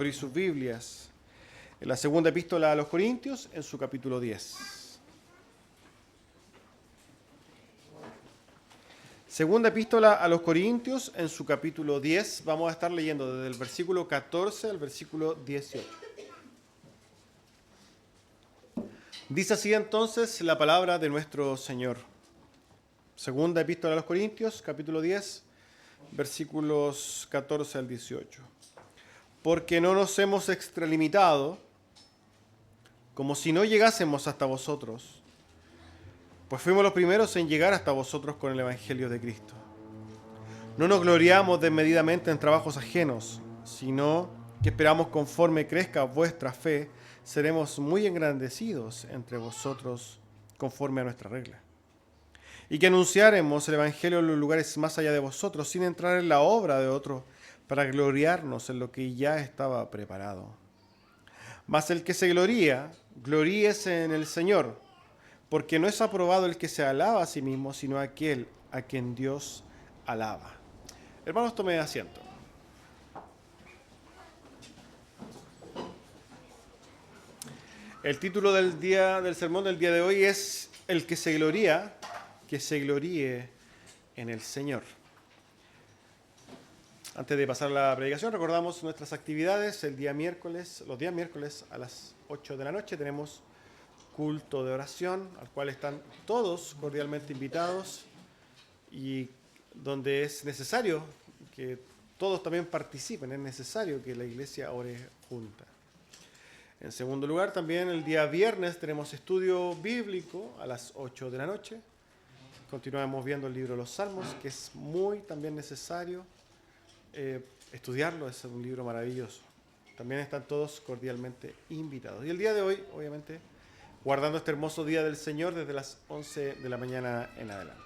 Abrir sus Biblias en la segunda epístola a los Corintios, en su capítulo 10. Segunda epístola a los Corintios, en su capítulo 10, vamos a estar leyendo desde el versículo 14 al versículo 18. Dice así entonces la palabra de nuestro Señor. Segunda epístola a los Corintios, capítulo 10, versículos 14 al 18. Porque no nos hemos extralimitado, como si no llegásemos hasta vosotros, pues fuimos los primeros en llegar hasta vosotros con el Evangelio de Cristo. No nos gloriamos desmedidamente en trabajos ajenos, sino que esperamos conforme crezca vuestra fe, seremos muy engrandecidos entre vosotros conforme a nuestra regla. Y que anunciaremos el Evangelio en los lugares más allá de vosotros, sin entrar en la obra de otros, para gloriarnos en lo que ya estaba preparado. Mas el que se gloría, gloríese en el Señor, porque no es aprobado el que se alaba a sí mismo, sino aquel a quien Dios alaba. Hermanos, tome asiento. El título del sermón del día de hoy es El que se gloría, que se gloríe en el Señor. Antes de pasar a la predicación, recordamos nuestras actividades. Los días miércoles a las 8 de la noche tenemos culto de oración, al cual están todos cordialmente invitados y donde es necesario que todos también participen, es necesario que la iglesia ore junta. En segundo lugar, también el día viernes tenemos estudio bíblico a las 8 de la noche. Continuamos viendo el libro de los Salmos, que es muy también necesario estudiarlo, es un libro maravilloso. También están todos cordialmente invitados. Y el día de hoy, obviamente, guardando este hermoso día del Señor desde las 11 de la mañana en adelante.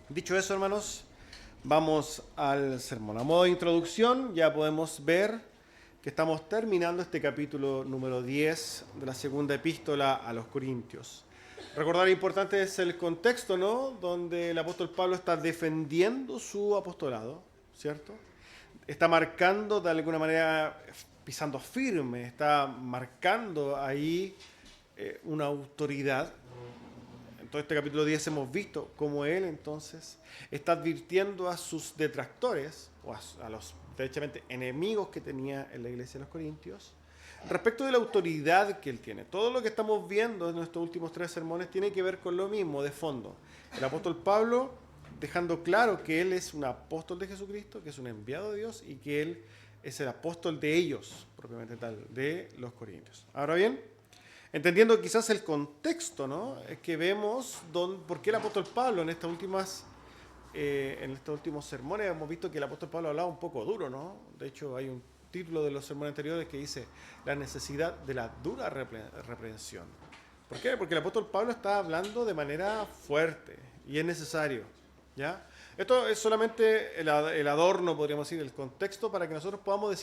Dicho eso, hermanos, vamos al sermón. A modo de introducción, ya podemos ver que estamos terminando este capítulo número 10 de la segunda epístola a los Corintios. Recordar importante es el contexto, ¿no? Donde el apóstol Pablo está defendiendo su apostolado, ¿cierto? Está marcando de alguna manera, pisando firme, está marcando ahí una autoridad. En todo este capítulo 10 hemos visto cómo él entonces está advirtiendo a sus detractores, o a los derechamente enemigos que tenía en la iglesia de los Corintios, respecto de la autoridad que él tiene. Todo lo que estamos viendo en nuestros últimos 3 sermones tiene que ver con lo mismo, de fondo. El apóstol Pablo dejando claro que él es un apóstol de Jesucristo, que es un enviado de Dios y que él es el apóstol de ellos, propiamente tal, de los Corintios. Ahora bien, entendiendo quizás el contexto, ¿no? Es que vemos por qué el apóstol Pablo en estos últimos sermones hemos visto que el apóstol Pablo hablaba un poco duro, ¿no? De hecho, hay un título de los sermones anteriores que dice la necesidad de la dura reprensión. ¿Por qué? Porque el apóstol Pablo está hablando de manera fuerte y es necesario, ¿ya? Esto es solamente el adorno, podríamos decir, el contexto para que nosotros podamos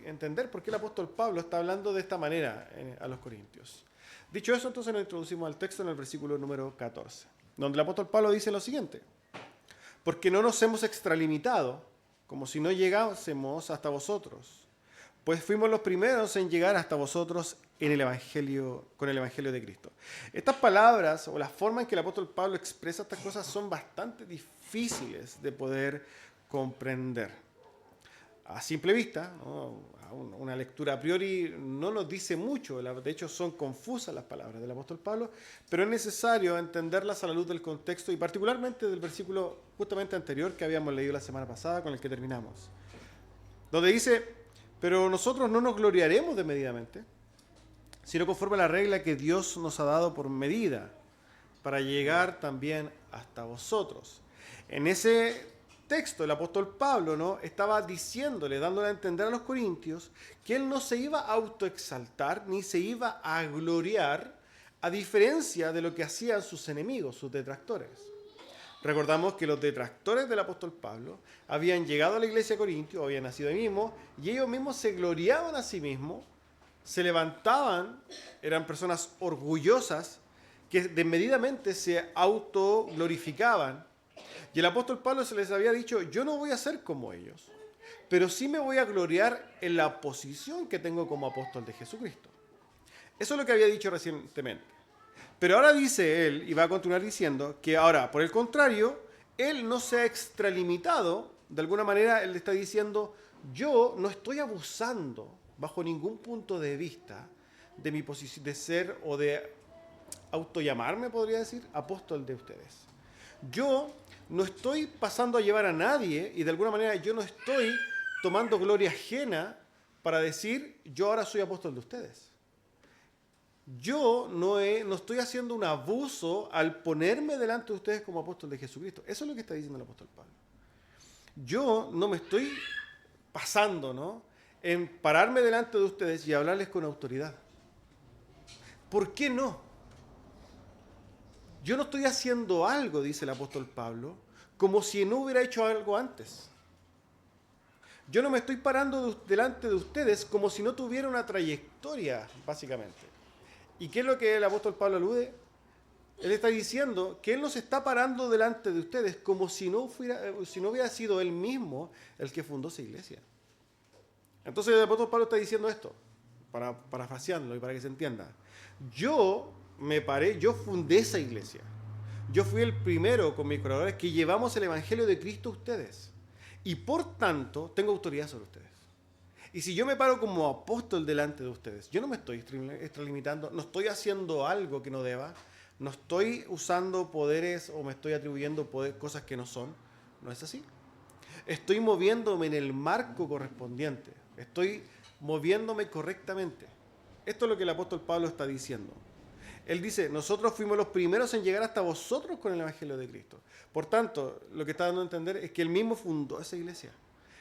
entender por qué el apóstol Pablo está hablando de esta manera a los Corintios. Dicho eso, entonces nos introducimos al texto en el versículo número 14, donde el apóstol Pablo dice lo siguiente: porque no nos hemos extralimitado, como si no llegásemos hasta vosotros, pues fuimos los primeros en llegar hasta vosotros con el Evangelio de Cristo. Estas palabras, o la forma en que el apóstol Pablo expresa estas cosas, son bastante difíciles de poder comprender. A simple vista, ¿no? Una lectura a priori no nos dice mucho, de hecho son confusas las palabras del apóstol Pablo, pero es necesario entenderlas a la luz del contexto y particularmente del versículo justamente anterior que habíamos leído la semana pasada, con el que terminamos, donde dice: pero nosotros no nos gloriaremos desmedidamente, sino conforme a la regla que Dios nos ha dado por medida, para llegar también hasta vosotros. En ese texto, el apóstol Pablo, ¿no?, estaba dándole a entender a los corintios que él no se iba a autoexaltar ni se iba a gloriar, a diferencia de lo que hacían sus enemigos, sus detractores. Recordamos que los detractores del apóstol Pablo habían llegado a la iglesia de Corintios, habían nacido ahí mismo, y ellos mismos se gloriaban a sí mismos, se levantaban, eran personas orgullosas que desmedidamente se autoglorificaban. Y el apóstol Pablo se les había dicho: yo no voy a ser como ellos, pero sí me voy a gloriar en la posición que tengo como apóstol de Jesucristo. Eso es lo que había dicho recientemente. Pero ahora dice él, y va a continuar diciendo, que ahora, por el contrario, él no se ha extralimitado. De alguna manera, él está diciendo, yo no estoy abusando, bajo ningún punto de vista, de mi posición de ser o de autollamarme, podría decir, apóstol de ustedes. Yo no estoy pasando a llevar a nadie y de alguna manera yo no estoy tomando gloria ajena para decir, yo ahora soy apóstol de ustedes. Yo no estoy haciendo un abuso al ponerme delante de ustedes como apóstol de Jesucristo. Eso es lo que está diciendo el apóstol Pablo. Yo no me estoy pasando, ¿no?, en pararme delante de ustedes y hablarles con autoridad. ¿Por qué no? Yo no estoy haciendo algo, dice el apóstol Pablo, como si no hubiera hecho algo antes. Yo no me estoy parando delante de ustedes como si no tuviera una trayectoria, básicamente. ¿Y qué es lo que el apóstol Pablo alude? Él está diciendo que él no se está parando delante de ustedes como si no hubiera sido él mismo el que fundó esa iglesia. Entonces el apóstol Pablo está diciendo esto, parafraseándolo y para que se entienda. Yo fundé esa iglesia. Yo fui el primero con mis colaboradores que llevamos el evangelio de Cristo a ustedes. Y por tanto, tengo autoridad sobre ustedes. Y si yo me paro como apóstol delante de ustedes, yo no me estoy extralimitando, no estoy haciendo algo que no deba, no estoy usando poderes o me estoy atribuyendo cosas que no son. No es así. Estoy moviéndome en el marco correspondiente. Estoy moviéndome correctamente. Esto es lo que el apóstol Pablo está diciendo. Él dice, nosotros fuimos los primeros en llegar hasta vosotros con el evangelio de Cristo. Por tanto, lo que está dando a entender es que él mismo fundó esa iglesia.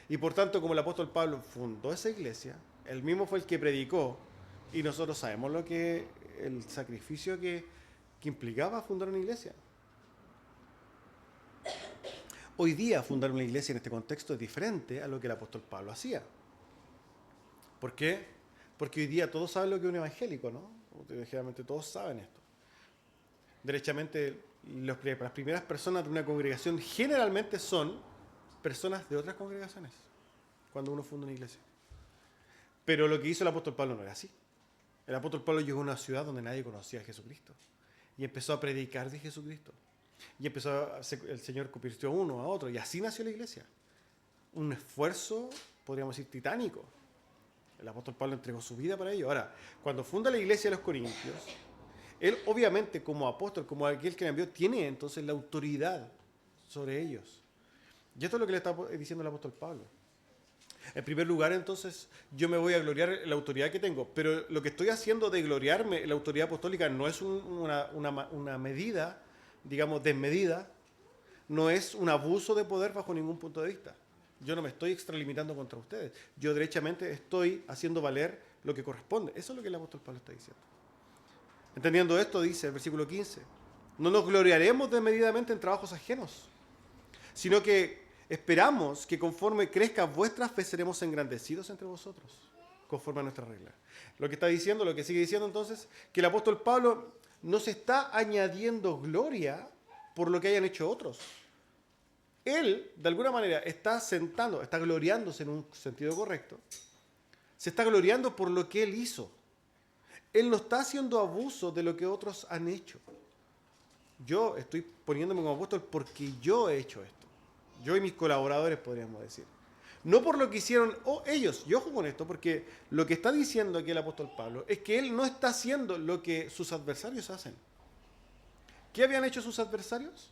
Y por tanto, como el apóstol Pablo fundó esa iglesia, él mismo fue el que predicó, y nosotros sabemos lo que el sacrificio que implicaba fundar una iglesia. Hoy día fundar una iglesia en este contexto es diferente a lo que el apóstol Pablo hacía. ¿Por qué? Porque hoy día todos saben lo que es un evangélico, ¿no? Generalmente todos saben esto. Derechamente, las primeras personas de una congregación generalmente son personas de otras congregaciones, cuando uno funda una iglesia. Pero lo que hizo el apóstol Pablo no era así. El apóstol Pablo llegó a una ciudad donde nadie conocía a Jesucristo y empezó a predicar de Jesucristo. Y el Señor convirtió a uno, a otro, y así nació la iglesia. Un esfuerzo, podríamos decir, titánico. El apóstol Pablo entregó su vida para ello. Ahora, cuando funda la iglesia de los Corintios, él obviamente como apóstol, como aquel que le envió, tiene entonces la autoridad sobre ellos. Y esto es lo que le está diciendo el apóstol Pablo. En primer lugar, entonces, yo me voy a gloriar en la autoridad que tengo, pero lo que estoy haciendo de gloriarme en la autoridad apostólica no es una medida, digamos, desmedida, no es un abuso de poder bajo ningún punto de vista. Yo no me estoy extralimitando contra ustedes. Yo derechamente estoy haciendo valer lo que corresponde. Eso es lo que el apóstol Pablo está diciendo. Entendiendo esto, dice el versículo 15, no nos gloriaremos desmedidamente en trabajos ajenos, sino que esperamos que conforme crezca vuestra fe seremos engrandecidos entre vosotros, conforme a nuestra regla. Lo que está diciendo, lo que sigue diciendo entonces, que el apóstol Pablo no se está añadiendo gloria por lo que hayan hecho otros. Él, de alguna manera, está gloriándose en un sentido correcto. Se está gloriando por lo que él hizo. Él no está haciendo abuso de lo que otros han hecho. Yo estoy poniéndome como apóstol porque yo he hecho esto. Yo y mis colaboradores, podríamos decir. No por lo que hicieron ellos. Yo ojo con esto, porque lo que está diciendo aquí el apóstol Pablo es que él no está haciendo lo que sus adversarios hacen. ¿Qué habían hecho sus adversarios?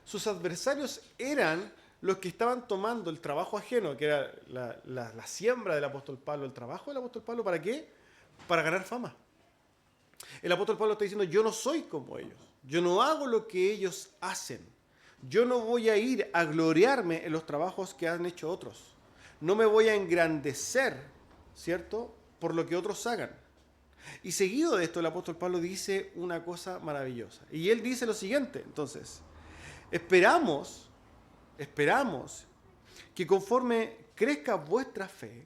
Sus adversarios eran los que estaban tomando el trabajo ajeno, que era la siembra del apóstol Pablo, el trabajo del apóstol Pablo, ¿para qué? Para ganar fama. El apóstol Pablo está diciendo, yo no soy como ellos, yo no hago lo que ellos hacen, yo no voy a ir a gloriarme en los trabajos que han hecho otros, no me voy a engrandecer, ¿cierto?, por lo que otros hagan. Y seguido de esto, el apóstol Pablo dice una cosa maravillosa, y él dice lo siguiente, entonces, Esperamos que conforme crezca vuestra fe,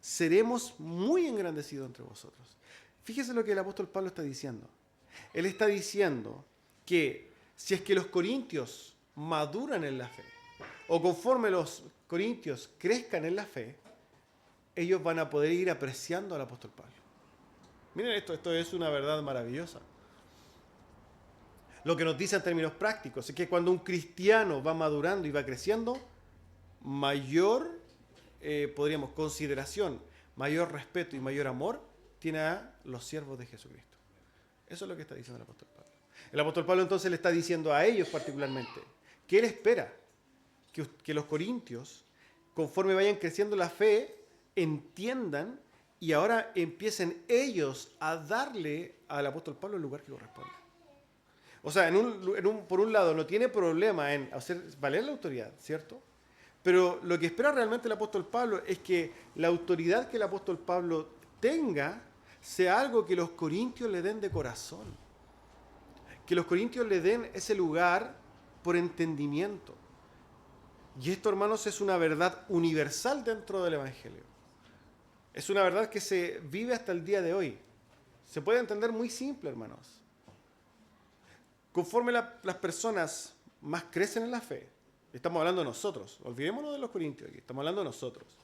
seremos muy engrandecidos entre vosotros. Fíjese lo que el apóstol Pablo está diciendo. Él está diciendo que si es que los corintios maduran en la fe, o conforme los corintios crezcan en la fe, ellos van a poder ir apreciando al apóstol Pablo. Miren esto es una verdad maravillosa. Lo que nos dice en términos prácticos es que cuando un cristiano va madurando y va creciendo, mayor, podríamos, consideración, mayor respeto y mayor amor tiene a los siervos de Jesucristo. Eso es lo que está diciendo el apóstol Pablo. El apóstol Pablo entonces le está diciendo a ellos particularmente que él espera que los corintios, conforme vayan creciendo la fe, entiendan y ahora empiecen ellos a darle al apóstol Pablo el lugar que corresponde. O sea, por un lado, no tiene problema en hacer valer la autoridad, ¿cierto? Pero lo que espera realmente el apóstol Pablo es que la autoridad que el apóstol Pablo tenga sea algo que los corintios le den de corazón. Que los corintios le den ese lugar por entendimiento. Y esto, hermanos, es una verdad universal dentro del Evangelio. Es una verdad que se vive hasta el día de hoy. Se puede entender muy simple, hermanos. Conforme las personas más crecen en la fe, estamos hablando de nosotros, olvidémonos de los corintios aquí, estamos hablando de nosotros.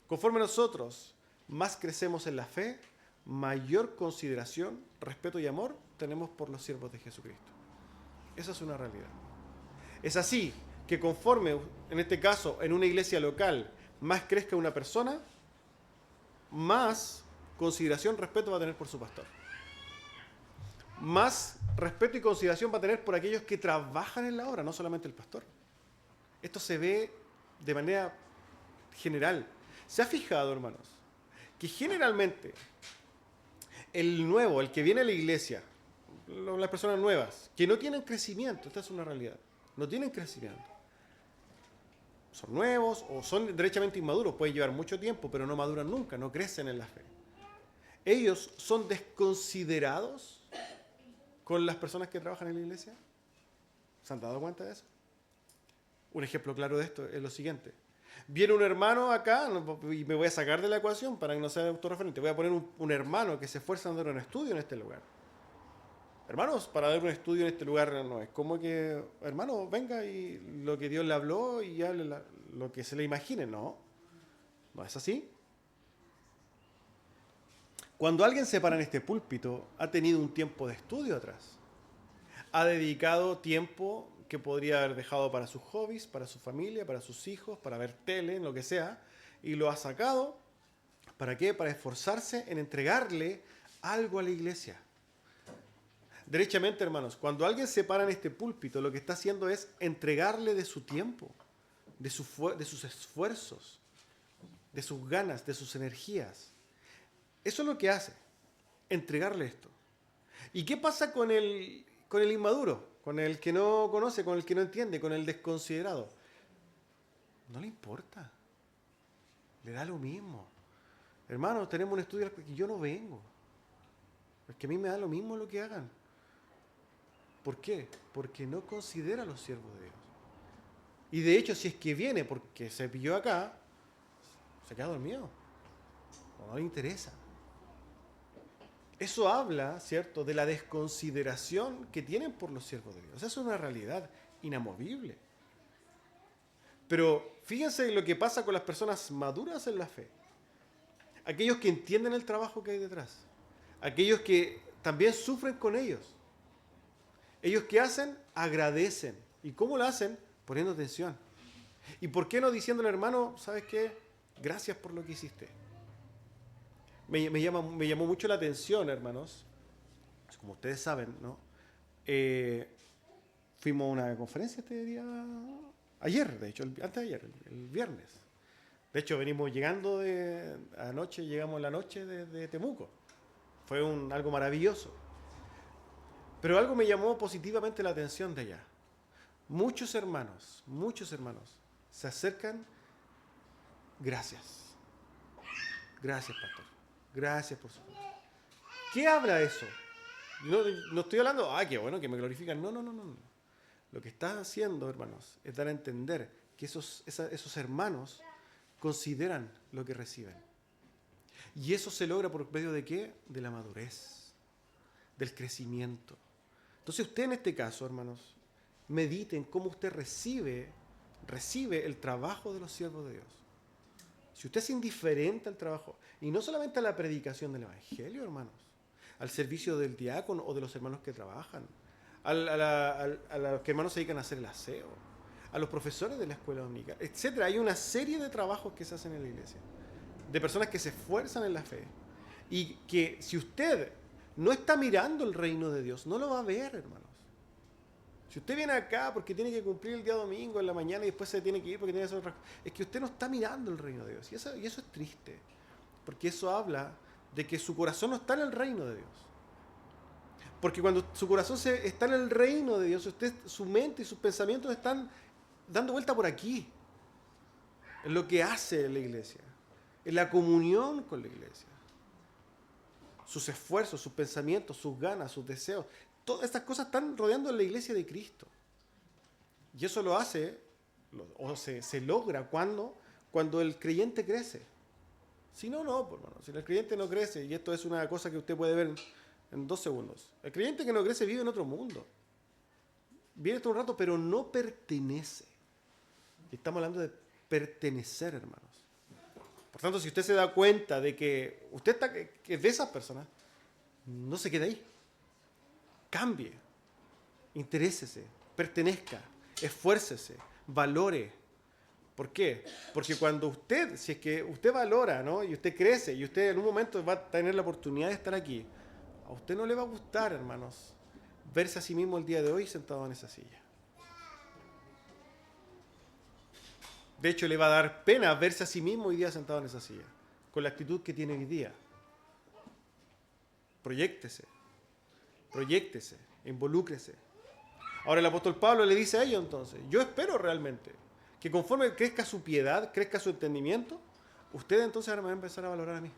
Conforme nosotros más crecemos en la fe, mayor consideración, respeto y amor tenemos por los siervos de Jesucristo. Esa es una realidad. Es así que conforme, en este caso, en una iglesia local, más crezca una persona, más consideración, respeto va a tener por su pastor. Más respeto y consideración va a tener por aquellos que trabajan en la obra, no solamente el pastor. Esto se ve de manera general. ¿Se ha fijado, hermanos, que generalmente el nuevo, el que viene a la iglesia, las personas nuevas, que no tienen crecimiento, esta es una realidad, no tienen crecimiento, son nuevos o son derechamente inmaduros, pueden llevar mucho tiempo, pero no maduran nunca, no crecen en la fe. Ellos son desconsiderados con las personas que trabajan en la iglesia. ¿Se han dado cuenta de eso? Un ejemplo claro de esto es lo siguiente. Viene un hermano acá, y me voy a sacar de la ecuación para que no sea autorreferente, voy a poner un hermano que se esfuerza en dar un estudio en este lugar. Hermanos, para dar un estudio en este lugar no es como que, hermano, venga y lo que Dios le habló y hable lo que se le imagine. No, no es así. Cuando alguien se para en este púlpito, ha tenido un tiempo de estudio atrás. Ha dedicado tiempo que podría haber dejado para sus hobbies, para su familia, para sus hijos, para ver tele, en lo que sea, y lo ha sacado. ¿Para qué? Para esforzarse en entregarle algo a la iglesia. Derechamente, hermanos, cuando alguien se para en este púlpito, lo que está haciendo es entregarle de su tiempo, de sus esfuerzos, de sus ganas, de sus energías. Eso es lo que hace, entregarle esto. ¿Y qué pasa con el inmaduro? Con el que no conoce, con el que no entiende, con el desconsiderado. No le importa. Le da lo mismo. Hermano, tenemos un estudio que yo no vengo. Es que a mí me da lo mismo lo que hagan. ¿Por qué? Porque no considera a los siervos de Dios. Y de hecho, si es que viene porque se pilló acá, se queda dormido. No le interesa. Eso habla, ¿cierto?, de la desconsideración que tienen por los siervos de Dios. Esa es una realidad inamovible. Pero fíjense en lo que pasa con las personas maduras en la fe. Aquellos que entienden el trabajo que hay detrás. Aquellos que también sufren con ellos. Ellos que hacen, agradecen. ¿Y cómo lo hacen? Poniendo atención. ¿Y por qué no diciéndole, hermano, ¿sabes qué? Gracias por lo que hiciste. Me llamó mucho la atención, hermanos. Como ustedes saben, ¿no? Fuimos a una conferencia este día, ayer, de hecho, antes de ayer, el viernes. De hecho, venimos llegando anoche, llegamos la noche de Temuco. Fue algo maravilloso. Pero algo me llamó positivamente la atención de allá. Muchos hermanos se acercan. Gracias. Gracias, pastor. Gracias por su... ¿Qué habla eso? No estoy hablando, qué bueno que me glorifican. No. Lo que está haciendo, hermanos, es dar a entender que esos hermanos consideran lo que reciben. Y eso se logra por medio de ¿qué? De la madurez, del crecimiento. Entonces usted en este caso, hermanos, medite en cómo usted recibe el trabajo de los siervos de Dios. si usted es indiferente al trabajo, y no solamente a la predicación del Evangelio, hermanos, al servicio del diácono o de los hermanos que trabajan, a los que hermanos se dedican a hacer el aseo, a los profesores de la escuela dominical, etc. Hay una serie de trabajos que se hacen en la iglesia, de personas que se esfuerzan en la fe, y que si usted no está mirando el reino de Dios, no lo va a ver, hermanos. Si usted viene acá porque tiene que cumplir el día domingo en la mañana y después se tiene que ir porque tiene que hacer otra cosa, es que usted no está mirando el reino de Dios. Y eso es triste, porque eso habla de que su corazón no está en el reino de Dios. Porque cuando su corazón está en el reino de Dios, su mente y sus pensamientos están dando vuelta por aquí, en lo que hace la iglesia, en la comunión con la iglesia. Sus esfuerzos, sus pensamientos, sus ganas, sus deseos, todas estas cosas están rodeando la iglesia de Cristo. Y eso lo hace, o se logra cuando el creyente crece. Si no, no, hermano. Si el creyente no crece, y esto es una cosa que usted puede ver en 2 segundos. El creyente que no crece vive en otro mundo. Vive todo un rato, pero no pertenece. Y estamos hablando de pertenecer, hermanos. Por tanto, si usted se da cuenta de que usted que es de esas personas, no se quede ahí. Cambie, interésese, pertenezca, esfuércese, valore. ¿Por qué? Porque cuando si es que usted valora, ¿no? Y usted crece, y usted en un momento va a tener la oportunidad de estar aquí, a usted no le va a gustar, hermanos, verse a sí mismo el día de hoy sentado en esa silla. De hecho, le va a dar pena verse a sí mismo hoy día sentado en esa silla, con la actitud que tiene hoy día. Proyéctese, involúcrese. Ahora el apóstol Pablo le dice a ellos entonces, yo espero realmente que conforme crezca su piedad, crezca su entendimiento, usted entonces ahora me va a empezar a valorar a mí.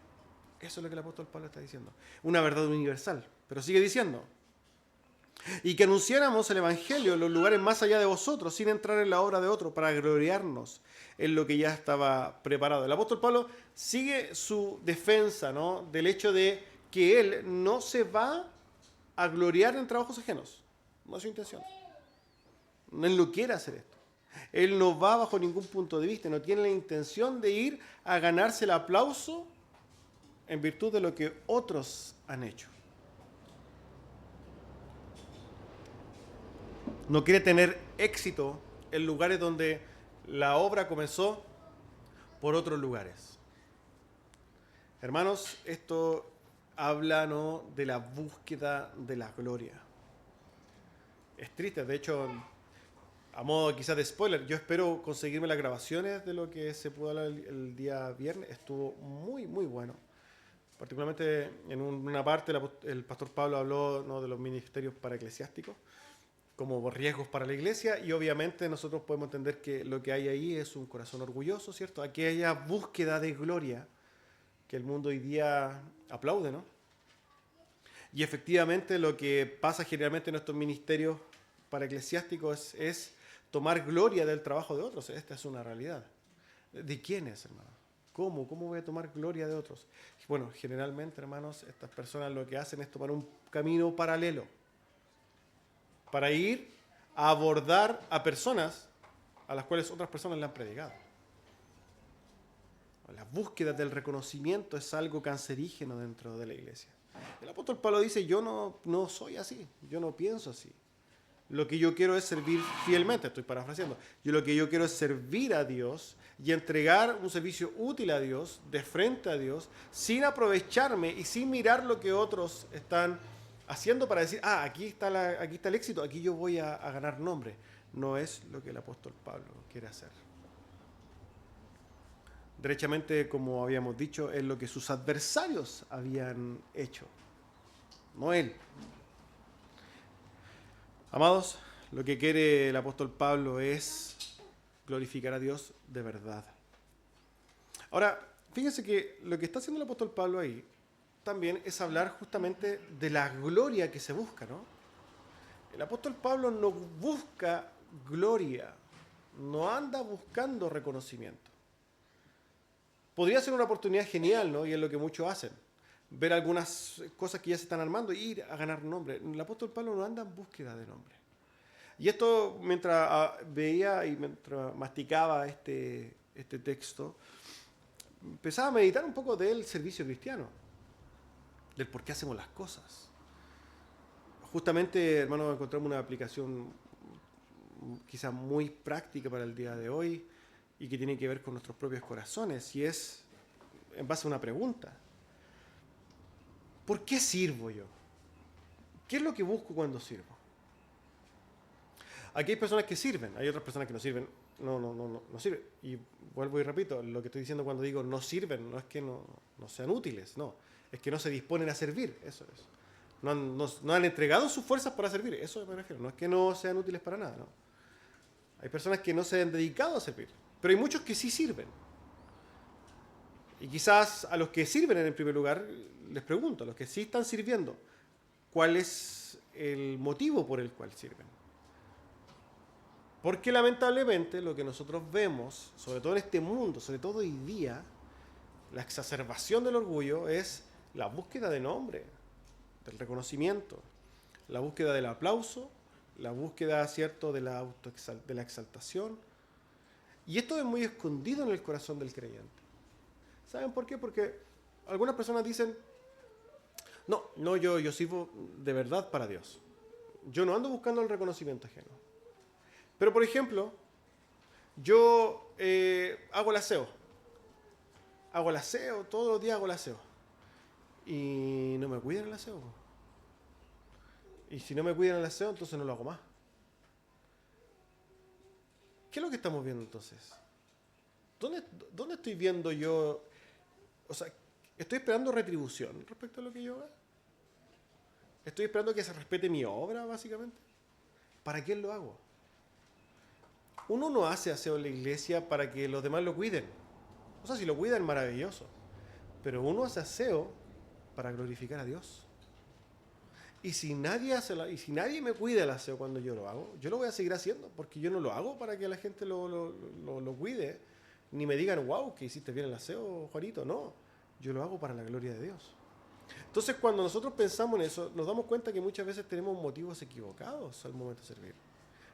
Eso es lo que el apóstol Pablo está diciendo. Una verdad universal. Pero sigue diciendo, y que anunciáramos el Evangelio en los lugares más allá de vosotros, sin entrar en la obra de otro, para gloriarnos en lo que ya estaba preparado. El apóstol Pablo sigue su defensa, ¿no?, del hecho de que él no se va a gloriar en trabajos ajenos. No es su intención. Él no quiere hacer esto. Él no va bajo ningún punto de vista, no tiene la intención de ir a ganarse el aplauso en virtud de lo que otros han hecho. No quiere tener éxito en lugares donde la obra comenzó por otros lugares. Hermanos, esto habla, ¿no?, de la búsqueda de la gloria. Es triste, de hecho, a modo quizás de spoiler, yo espero conseguirme las grabaciones de lo que se pudo hablar el día viernes. Estuvo muy, muy bueno. Particularmente en una parte el pastor Pablo habló, ¿no?, de los ministerios paraeclesiásticos como riesgos para la iglesia, y obviamente nosotros podemos entender que lo que hay ahí es un corazón orgulloso, ¿cierto? Aquella búsqueda de gloria que el mundo hoy día aplaude, ¿no? Y efectivamente lo que pasa generalmente en estos ministerios paraeclesiásticos es tomar gloria del trabajo de otros. Esta es una realidad. ¿De quiénes, hermano? ¿Cómo? ¿Cómo voy a tomar gloria de otros? Bueno, generalmente, hermanos, estas personas lo que hacen es tomar un camino paralelo para ir a abordar a personas a las cuales otras personas le han predicado. La búsqueda del reconocimiento es algo cancerígeno dentro de la iglesia. El apóstol Pablo dice, yo no soy así, yo no pienso así. Lo que yo quiero es servir fielmente, estoy parafraseando. Lo que yo quiero es servir a Dios y entregar un servicio útil a Dios, de frente a Dios, sin aprovecharme y sin mirar lo que otros están haciendo para decir, aquí está el éxito, aquí yo voy a ganar nombre. No es lo que el apóstol Pablo quiere hacer. Derechamente, como habíamos dicho, es lo que sus adversarios habían hecho, no él. Amados, lo que quiere el apóstol Pablo es glorificar a Dios de verdad. Ahora, fíjense que lo que está haciendo el apóstol Pablo ahí también es hablar justamente de la gloria que se busca, ¿no? El apóstol Pablo no busca gloria, no anda buscando reconocimiento. Podría ser una oportunidad genial, ¿no? Y es lo que muchos hacen. Ver algunas cosas que ya se están armando e ir a ganar nombre. El apóstol Pablo no anda en búsqueda de nombre. Y esto, mientras veía y mientras masticaba este texto, empezaba a meditar un poco del servicio cristiano, del por qué hacemos las cosas. Justamente, hermano, encontramos una aplicación quizás muy práctica para el día de hoy y que tiene que ver con nuestros propios corazones, y es en base a una pregunta. ¿Por qué sirvo yo? ¿Qué es lo que busco cuando sirvo? Aquí hay personas que sirven, hay otras personas que no sirven. No sirven. Y vuelvo y repito, lo que estoy diciendo cuando digo no sirven, no es que no sean útiles, no. Es que no se disponen a servir, eso es. No han entregado sus fuerzas para servir, eso me refiero. No es que no sean útiles para nada, no. Hay personas que no se han dedicado a servir, pero hay muchos que sí sirven. Y quizás a los que sirven en el primer lugar, les pregunto, a los que sí están sirviendo, ¿cuál es el motivo por el cual sirven? Porque lamentablemente lo que nosotros vemos, sobre todo en este mundo, sobre todo hoy día, la exacerbación del orgullo es la búsqueda de nombre, del reconocimiento, la búsqueda del aplauso, la búsqueda, ¿cierto?, de la exaltación. Y esto es muy escondido en el corazón del creyente. ¿Saben por qué? Porque algunas personas dicen, yo sirvo de verdad para Dios. Yo no ando buscando el reconocimiento ajeno. Pero, por ejemplo, yo hago el aseo. Todos los días hago el aseo. Y no me cuidan el aseo. Y si no me cuidan el aseo, entonces no lo hago más. ¿Qué es lo que estamos viendo entonces? ¿Dónde estoy viendo yo? O sea, ¿estoy esperando retribución respecto a lo que yo haga? ¿Estoy esperando que se respete mi obra, básicamente? ¿Para quién lo hago? Uno no hace aseo en la iglesia para que los demás lo cuiden. O sea, si lo cuidan, maravilloso. Pero uno hace aseo para glorificar a Dios. Y si nadie me cuida el aseo cuando yo lo hago, yo lo voy a seguir haciendo, porque yo no lo hago para que la gente lo cuide, ni me digan, wow, que hiciste bien el aseo, Juanito. No, yo lo hago para la gloria de Dios. Entonces, cuando nosotros pensamos en eso, nos damos cuenta que muchas veces tenemos motivos equivocados al momento de servir.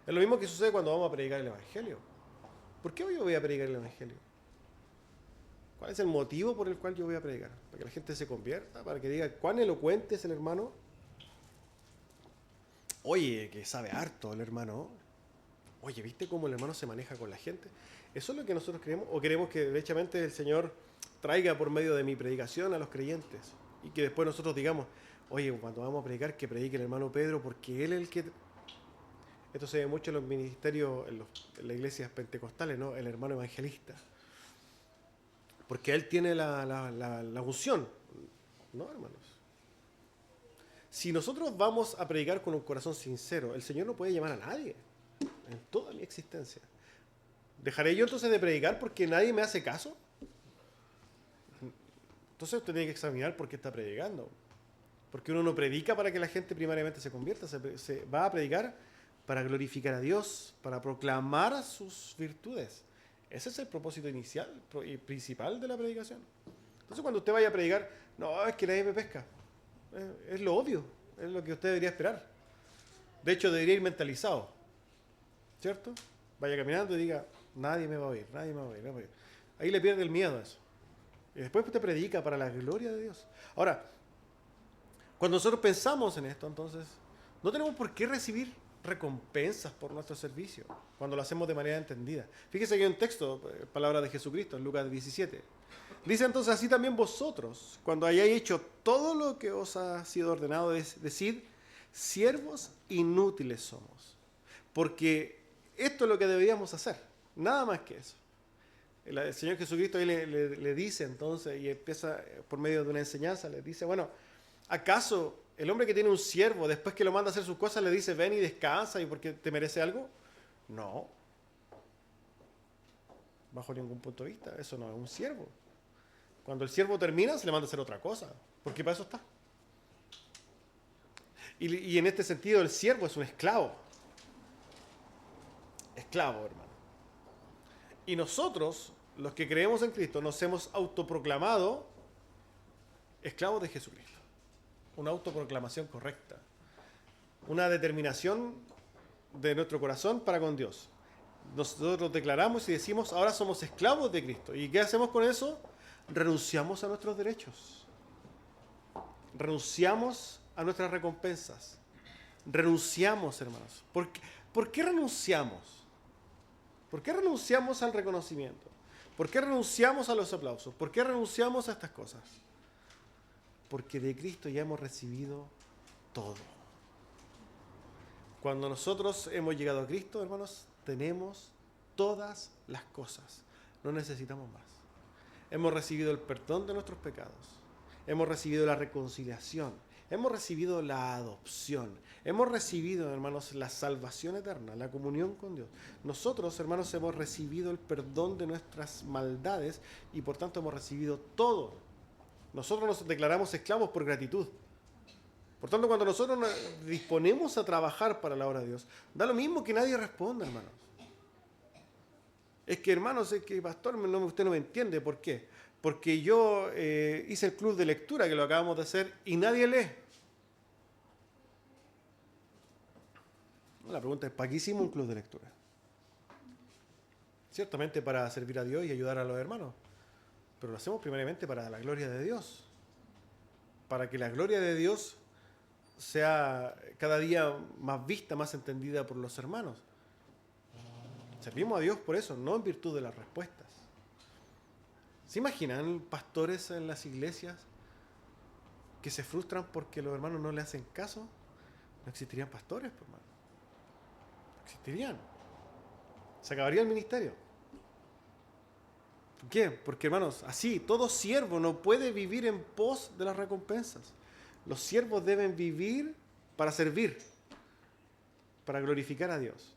Es lo mismo que sucede cuando vamos a predicar el Evangelio. ¿Por qué hoy yo voy a predicar el Evangelio? ¿Cuál es el motivo por el cual yo voy a predicar? ¿Para que la gente se convierta? ¿Para que diga cuán elocuente es el hermano? Oye, que sabe harto el hermano. Oye, ¿viste cómo el hermano se maneja con la gente? ¿Eso es lo que nosotros queremos? ¿O queremos que derechamente el Señor traiga por medio de mi predicación a los creyentes? Y que después nosotros digamos, oye, cuando vamos a predicar, que predique el hermano Pedro, porque él es el que... Esto se ve mucho en los ministerios, en las iglesias pentecostales, ¿no? El hermano evangelista. Porque él tiene la unción, ¿no, hermanos? Si nosotros vamos a predicar con un corazón sincero, el Señor no puede llamar a nadie en toda mi existencia. ¿Dejaré yo entonces de predicar porque nadie me hace caso? Entonces usted tiene que examinar por qué está predicando. Porque uno no predica para que la gente primariamente se convierta, se va a predicar para glorificar a Dios, para proclamar sus virtudes. Ese es el propósito inicial y principal de la predicación. Entonces cuando usted vaya a predicar, no, es que nadie me pesca. Es lo obvio, es lo que usted debería esperar. De hecho, debería ir mentalizado, ¿cierto? Vaya caminando y diga, nadie me va a oír, nadie me va a oír, nadie me va a oír. Ahí le pierde el miedo a eso. Y después usted predica para la gloria de Dios. Ahora, cuando nosotros pensamos en esto, entonces, no tenemos por qué recibir recompensas por nuestro servicio, cuando lo hacemos de manera entendida. Fíjese que hay un texto, palabra de Jesucristo, en Lucas 17. Dice entonces, así también vosotros, cuando hayáis hecho todo lo que os ha sido ordenado, decid, siervos inútiles somos. Porque esto es lo que deberíamos hacer, nada más que eso. El Señor Jesucristo ahí le dice entonces, y empieza por medio de una enseñanza, le dice, bueno, ¿acaso el hombre que tiene un siervo, después que lo manda a hacer sus cosas, le dice, ven y descansa, y porque te merece algo? No. Bajo ningún punto de vista, eso no es un siervo. Cuando el siervo termina, se le manda a hacer otra cosa, porque para eso está. Y en este sentido, el siervo es un esclavo. Esclavo, hermano. Y nosotros, los que creemos en Cristo, nos hemos autoproclamado esclavos de Jesucristo. Una autoproclamación correcta. Una determinación de nuestro corazón para con Dios. Nosotros declaramos y decimos, ahora somos esclavos de Cristo. ¿Y qué hacemos con eso? renunciamos a nuestros derechos, renunciamos a nuestras recompensas, renunciamos, hermanos. ¿Por qué renunciamos? ¿Por qué renunciamos al reconocimiento? ¿Por qué renunciamos a los aplausos? ¿Por qué renunciamos a estas cosas? Porque de Cristo ya hemos recibido todo. Cuando nosotros hemos llegado a Cristo, hermanos, tenemos todas las cosas. No necesitamos más. Hemos recibido el perdón de nuestros pecados. Hemos recibido la reconciliación. Hemos recibido la adopción. Hemos recibido, hermanos, la salvación eterna, la comunión con Dios. Nosotros, hermanos, hemos recibido el perdón de nuestras maldades y por tanto hemos recibido todo. Nosotros nos declaramos esclavos por gratitud. Por tanto, cuando nosotros nos disponemos a trabajar para la obra de Dios, da lo mismo que nadie responda, hermanos. Es que, hermanos, es que, pastor, usted no me entiende. ¿Por qué? Porque yo hice el club de lectura, que lo acabamos de hacer, y nadie lee. La pregunta es, ¿para qué hicimos un club de lectura? Ciertamente para servir a Dios y ayudar a los hermanos, pero lo hacemos primeramente para la gloria de Dios. Para que la gloria de Dios sea cada día más vista, más entendida por los hermanos. Servimos a Dios por eso, no en virtud de las respuestas. ¿Se imaginan pastores en las iglesias que se frustran porque los hermanos no le hacen caso? No existirían pastores, por hermano. No existirían. Se acabaría el ministerio. ¿Por qué? Porque, hermanos, así, todo siervo no puede vivir en pos de las recompensas. Los siervos deben vivir para servir, para glorificar a Dios.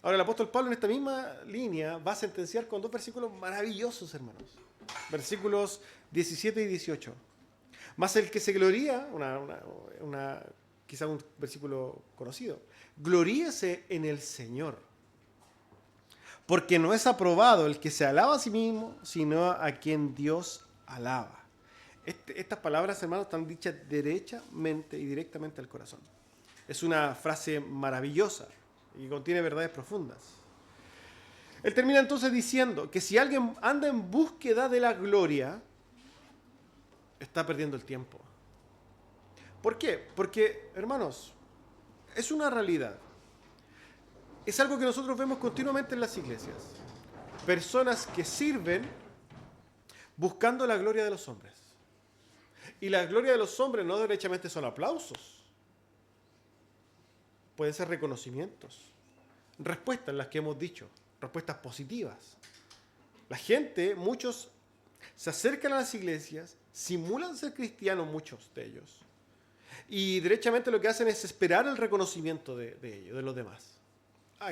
Ahora, el apóstol Pablo en esta misma línea va a sentenciar con dos versículos maravillosos, hermanos. Versículos 17 y 18. Mas el que se gloría, quizá un versículo conocido, gloríese en el Señor. Porque no es aprobado el que se alaba a sí mismo, sino a quien Dios alaba. Estas palabras, hermanos, están dichas derechamente y directamente al corazón. Es una frase maravillosa y contiene verdades profundas. Él termina entonces diciendo que si alguien anda en búsqueda de la gloria, está perdiendo el tiempo. ¿Por qué? Porque, hermanos, es una realidad. Es algo que nosotros vemos continuamente en las iglesias. Personas que sirven buscando la gloria de los hombres. Y la gloria de los hombres no derechamente son aplausos. Pueden ser reconocimientos. Respuestas, las que hemos dicho. Respuestas positivas. La gente, muchos, se acercan a las iglesias, simulan ser cristianos, muchos de ellos. Y derechamente lo que hacen es esperar el reconocimiento de ellos, de los demás.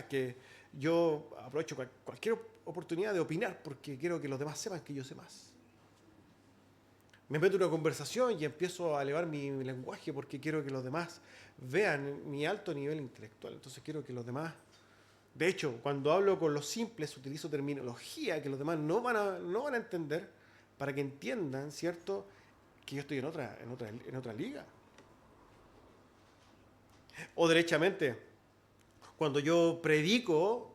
Que yo aprovecho cualquier oportunidad de opinar porque quiero que los demás sepan que yo sé más. Me meto en una conversación y empiezo a elevar mi lenguaje porque quiero que los demás vean mi alto nivel intelectual. Entonces quiero que los demás... De hecho, cuando hablo con los simples, utilizo terminología que los demás no van a entender para que entiendan, ¿cierto?, que yo estoy en otra liga. O derechamente, cuando yo predico,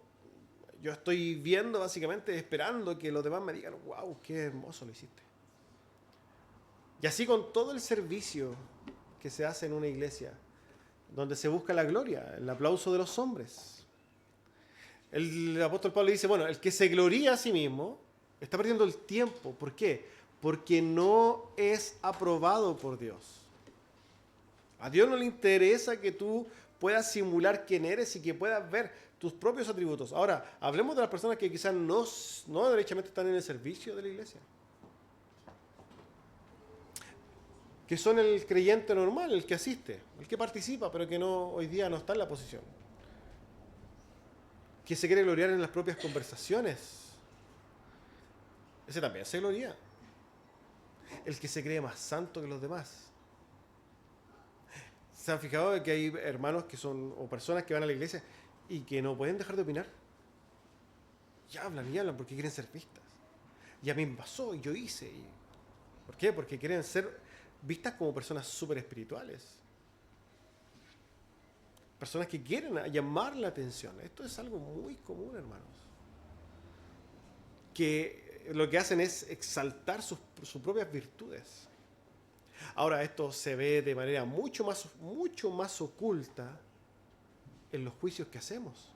yo estoy viendo básicamente, esperando que los demás me digan, wow, qué hermoso lo hiciste. Y así con todo el servicio que se hace en una iglesia, donde se busca la gloria, el aplauso de los hombres. El apóstol Pablo dice, bueno, el que se gloría a sí mismo está perdiendo el tiempo. ¿Por qué? Porque no es aprobado por Dios. A Dios no le interesa que tú puedas simular quién eres y que puedas ver tus propios atributos. Ahora, hablemos de las personas que quizás no derechamente están en el servicio de la iglesia. Que son el creyente normal, el que asiste, el que participa, pero que hoy día no está en la posición. Que se quiere gloriar en las propias conversaciones. Ese también se gloria. El que se cree más santo que los demás. ¿Se han fijado que hay hermanos o personas que van a la iglesia y que no pueden dejar de opinar? Y hablan porque quieren ser vistas. Y a mí me pasó y yo hice. ¿Por qué? Porque quieren ser vistas como personas súper espirituales. Personas que quieren llamar la atención. Esto es algo muy común, hermanos. Que lo que hacen es exaltar sus propias virtudes. Ahora, esto se ve de manera mucho más oculta en los juicios que hacemos.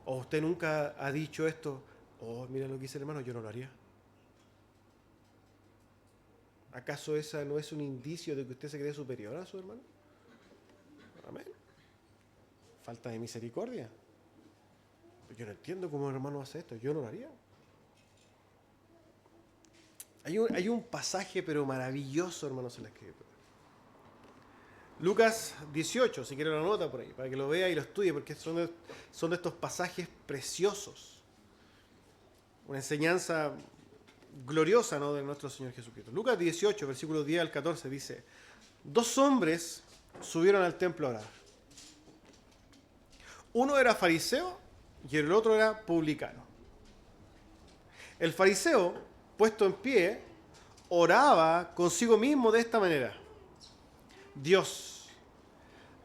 ¿O usted nunca ha dicho esto? Oh, mira lo que dice el hermano, yo no lo haría. ¿Acaso esa no es un indicio de que usted se cree superior a su hermano? Amén. Falta de misericordia. Yo no entiendo cómo el hermano hace esto, yo no lo haría. Hay un pasaje pero maravilloso, hermanos, en la Escritura. Lucas 18, si quiere lo anota por ahí, para que lo vea y lo estudie, porque son de estos pasajes preciosos. Una enseñanza gloriosa, ¿no?, de nuestro Señor Jesucristo. Lucas 18, versículos 10 al 14, dice: 2 hombres subieron al templo a orar. Uno era fariseo y el otro era publicano. El fariseo, puesto en pie, oraba consigo mismo de esta manera: Dios,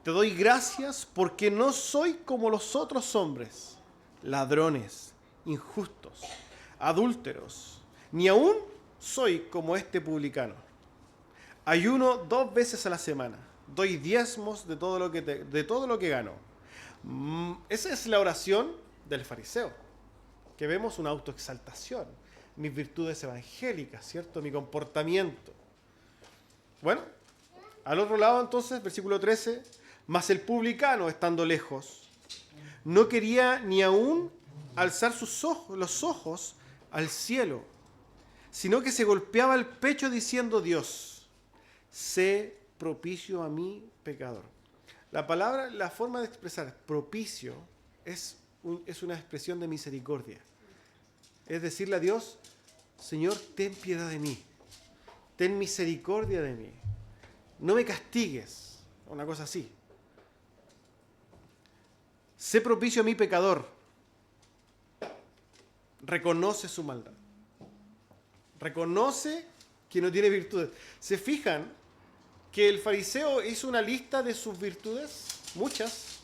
te doy gracias porque no soy como los otros hombres, ladrones, injustos, adúlteros, ni aún soy como este publicano. Ayuno 2 veces a la semana, doy diezmos de todo lo que gano. Esa es la oración del fariseo, que vemos una autoexaltación, mis virtudes evangélicas, ¿cierto? Mi comportamiento. Bueno, al otro lado entonces, versículo 13, mas el publicano, estando lejos, no quería ni aún alzar los ojos al cielo, sino que se golpeaba el pecho diciendo: Dios, sé propicio a mí, pecador. La forma de expresar propicio es una expresión de misericordia. Es decirle a Dios: Señor, ten piedad de mí, ten misericordia de mí, no me castigues, una cosa así. Sé propicio a mí, pecador. Reconoce su maldad. Reconoce que no tiene virtudes. ¿Se fijan que el fariseo hizo una lista de sus virtudes? Muchas.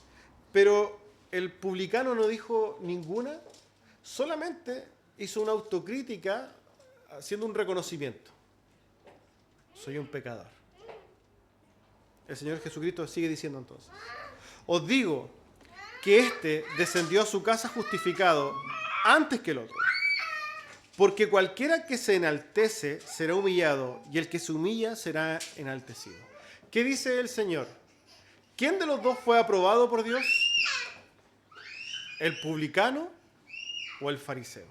Pero el publicano no dijo ninguna. Solamente hizo una autocrítica haciendo un reconocimiento. Soy un pecador. El Señor Jesucristo sigue diciendo entonces: os digo que éste descendió a su casa justificado antes que el otro. Porque cualquiera que se enaltece será humillado, y el que se humilla será enaltecido. ¿Qué dice el Señor? ¿Quién de los dos fue aprobado por Dios? ¿El publicano o el fariseo?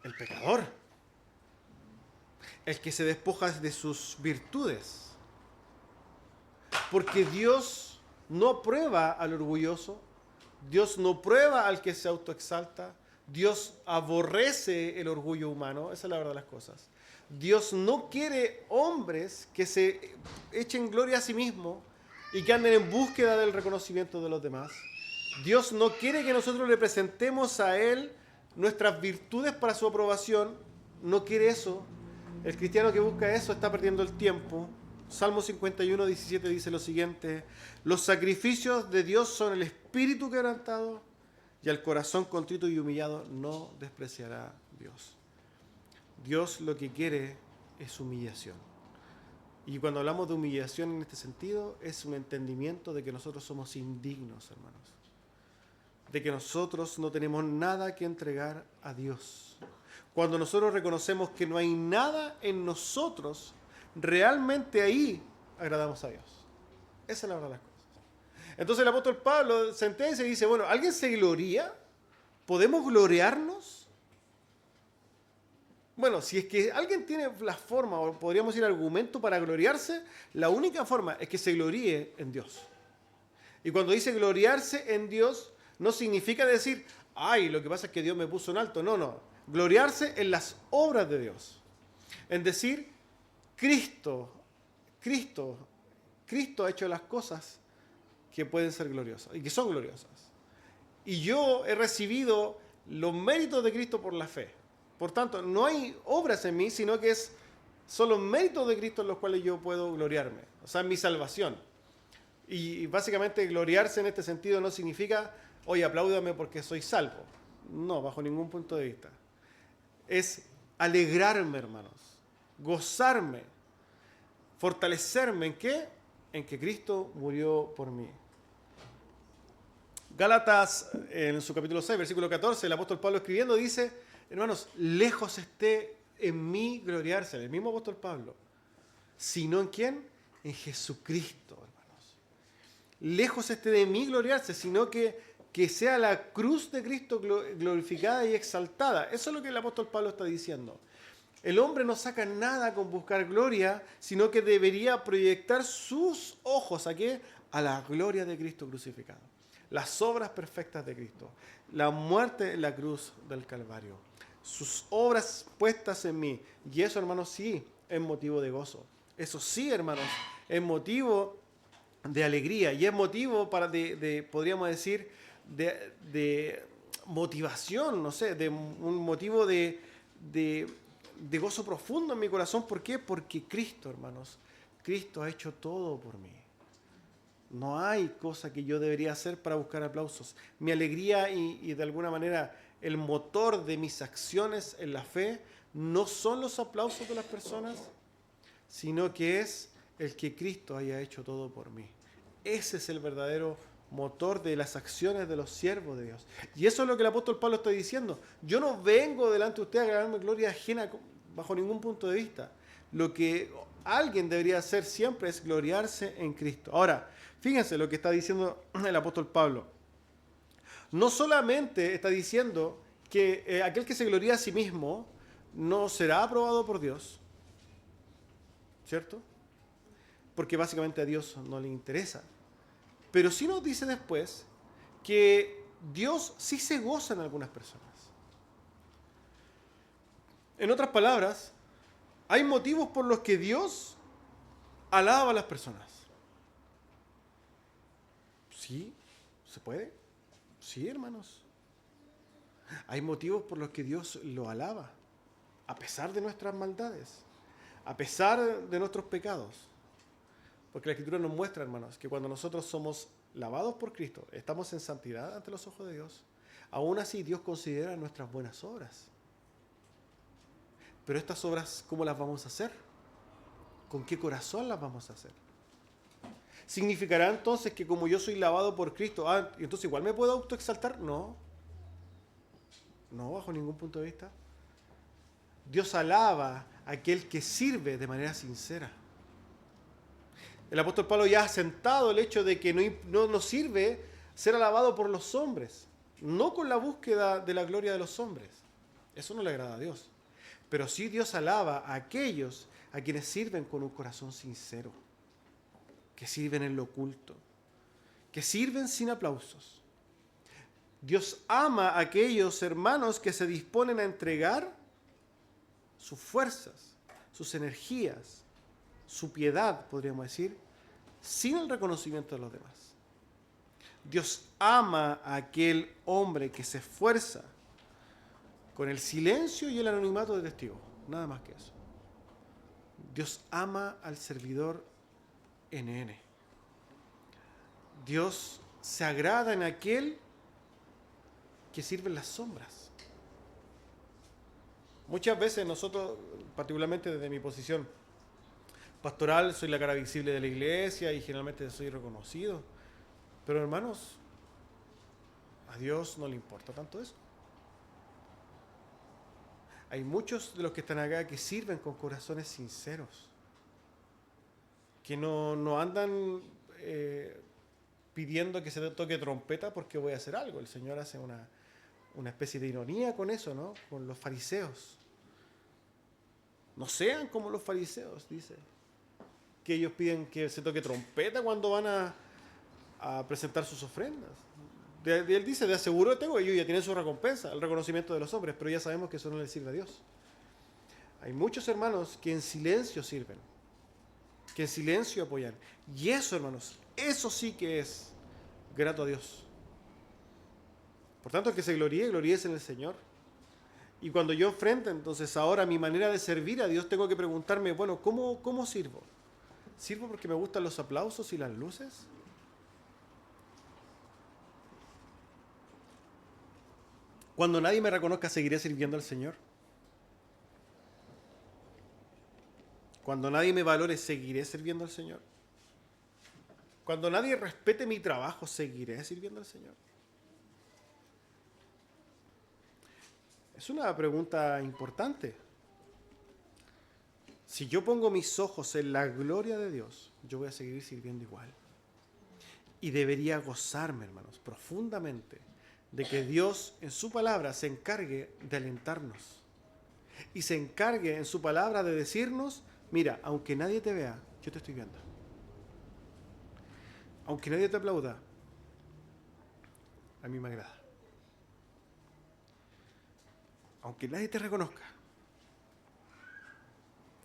El pecador. El que se despoja de sus virtudes. Porque Dios no aprueba al orgulloso, Dios no prueba al que se autoexalta, Dios aborrece el orgullo humano, esa es la verdad de las cosas. Dios no quiere hombres que se echen gloria a sí mismos y que anden en búsqueda del reconocimiento de los demás. Dios no quiere que nosotros le presentemos a Él nuestras virtudes para su aprobación, no quiere eso. El cristiano que busca eso está perdiendo el tiempo. Salmo 51, 17 dice lo siguiente: los sacrificios de Dios son el espíritu quebrantado, y al corazón contrito y humillado no despreciará Dios. Dios lo que quiere es humillación. Y cuando hablamos de humillación en este sentido, es un entendimiento de que nosotros somos indignos, hermanos. De que nosotros no tenemos nada que entregar a Dios. Cuando nosotros reconocemos que no hay nada en nosotros, realmente ahí agradamos a Dios. Esa es la verdad de las cosas. Entonces el apóstol Pablo sentencia y dice: bueno, ¿alguien se gloría? ¿Podemos gloriarnos? Bueno, si es que alguien tiene la forma, o podríamos decir argumento para gloriarse, la única forma es que se gloríe en Dios. Y cuando dice gloriarse en Dios, no significa decir: ay, lo que pasa es que Dios me puso en alto. No, no. Gloriarse en las obras de Dios. En decir: Cristo ha hecho las cosas que pueden ser gloriosas y que son gloriosas. Y yo he recibido los méritos de Cristo por la fe. Por tanto, no hay obras en mí, sino que son los méritos de Cristo en los cuales yo puedo gloriarme. O sea, en mi salvación. Y básicamente gloriarse en este sentido no significa: oye, apláudame porque soy salvo. No, bajo ningún punto de vista. Es alegrarme, hermanos, gozarme, fortalecerme. ¿En qué? En que Cristo murió por mí. Gálatas, en su capítulo 6, versículo 14, el apóstol Pablo escribiendo dice, hermanos, lejos esté en mí gloriarse, el mismo apóstol Pablo, sino ¿en quién? En Jesucristo, hermanos. Lejos esté de mí gloriarse, sino que sea la cruz de Cristo glorificada y exaltada. Eso es lo que el apóstol Pablo está diciendo. El hombre no saca nada con buscar gloria, sino que debería proyectar sus ojos ¿a qué? A la gloria de Cristo crucificado. Las obras perfectas de Cristo. La muerte en la cruz del Calvario. Sus obras puestas en mí. Y eso, hermanos, sí es motivo de gozo. Eso sí, hermanos, es motivo de alegría. Y es motivo podríamos decir, de motivación, no sé, de un motivo de gozo profundo en mi corazón. ¿Por qué? Porque Cristo, hermanos, Cristo ha hecho todo por mí. No hay cosa que yo debería hacer para buscar aplausos. Mi alegría y de alguna manera el motor de mis acciones en la fe no son los aplausos de las personas, sino que es el que Cristo haya hecho todo por mí. Ese es el verdadero motor de las acciones de los siervos de Dios. Y eso es lo que el apóstol Pablo está diciendo. Yo no vengo delante de usted a ganarme gloria ajena bajo ningún punto de vista. Lo que alguien debería hacer siempre es gloriarse en Cristo. Ahora, fíjense lo que está diciendo el apóstol Pablo. No solamente está diciendo que aquel que se gloría a sí mismo no será aprobado por Dios, ¿cierto? Porque básicamente a Dios no le interesa. Pero sí nos dice después que Dios sí se goza en algunas personas. En otras palabras, hay motivos por los que Dios alaba a las personas. ¿Sí? ¿Se puede? Sí, hermanos. Hay motivos por los que Dios lo alaba, a pesar de nuestras maldades, a pesar de nuestros pecados. Porque la Escritura nos muestra, hermanos, que cuando nosotros somos lavados por Cristo, estamos en santidad ante los ojos de Dios, aún así Dios considera nuestras buenas obras. Pero estas obras, ¿cómo las vamos a hacer? ¿Con qué corazón las vamos a hacer? ¿Significará entonces que como yo soy lavado por Cristo, entonces igual me puedo autoexaltar? No. No, bajo ningún punto de vista. Dios alaba a aquel que sirve de manera sincera. El apóstol Pablo ya ha sentado el hecho de que no nos sirve ser alabado por los hombres, no con la búsqueda de la gloria de los hombres. Eso no le agrada a Dios. Pero sí Dios alaba a aquellos a quienes sirven con un corazón sincero, que sirven en lo oculto, que sirven sin aplausos. Dios ama a aquellos hermanos que se disponen a entregar sus fuerzas, sus energías, su piedad, podríamos decir, sin el reconocimiento de los demás. Dios ama a aquel hombre que se esfuerza con el silencio y el anonimato de testigo, nada más que eso. Dios ama al servidor NN. Dios se agrada en aquel que sirve en las sombras. Muchas veces nosotros, particularmente desde mi posición pastoral, soy la cara visible de la iglesia y generalmente soy reconocido. Pero hermanos, a Dios no le importa tanto eso. Hay muchos de los que están acá que sirven con corazones sinceros, que no andan pidiendo que se toque trompeta porque voy a hacer algo. El Señor hace una especie de ironía con eso, ¿no? Con los fariseos. No sean como los fariseos, dice. Que ellos piden que se toque trompeta cuando van a presentar sus ofrendas. Él dice, de aseguro tengo, ellos ya tienen su recompensa, el reconocimiento de los hombres, pero ya sabemos que eso no les sirve a Dios. Hay muchos hermanos que en silencio sirven, que en silencio apoyan. Y eso, hermanos, eso sí que es grato a Dios. Por tanto, el que se gloríese en el Señor. Y cuando yo enfrente entonces ahora mi manera de servir a Dios, tengo que preguntarme, bueno, ¿cómo sirvo? ¿Sirvo porque me gustan los aplausos y las luces? Cuando nadie me reconozca, ¿seguiré sirviendo al Señor? Cuando nadie me valore, ¿seguiré sirviendo al Señor? Cuando nadie respete mi trabajo, ¿seguiré sirviendo al Señor? Es una pregunta importante. Si yo pongo mis ojos en la gloria de Dios, yo voy a seguir sirviendo igual. Y debería gozarme, hermanos, profundamente, de que Dios en su palabra se encargue de alentarnos. Y se encargue en su palabra de decirnos, mira, aunque nadie te vea, yo te estoy viendo. Aunque nadie te aplauda, a mí me agrada. Aunque nadie te reconozca,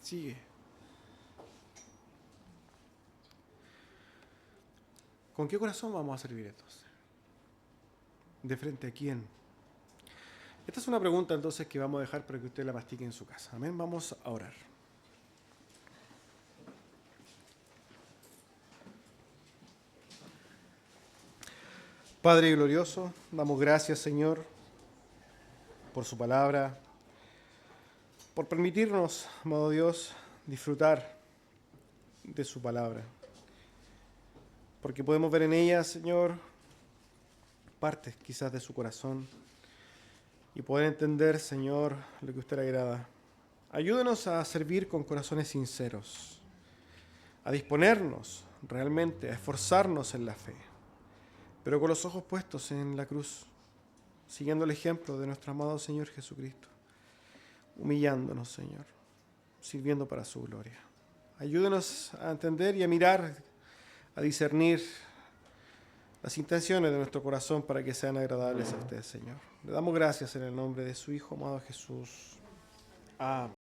sigue. ¿Con qué corazón vamos a servir entonces? ¿De frente a quién? Esta es una pregunta entonces que vamos a dejar para que usted la mastique en su casa. Amén. Vamos a orar. Padre glorioso, damos gracias, Señor, por su palabra, por permitirnos, amado Dios, disfrutar de su palabra. Porque podemos ver en ella, Señor, partes quizás de su corazón y poder entender, Señor, lo que a usted le agrada. Ayúdenos a servir con corazones sinceros, a disponernos realmente, a esforzarnos en la fe, pero con los ojos puestos en la cruz, siguiendo el ejemplo de nuestro amado Señor Jesucristo, humillándonos, Señor, sirviendo para su gloria. Ayúdenos a entender y a mirar, a discernir las intenciones de nuestro corazón para que sean agradables a usted, Señor. Le damos gracias en el nombre de su Hijo amado Jesús. Amén.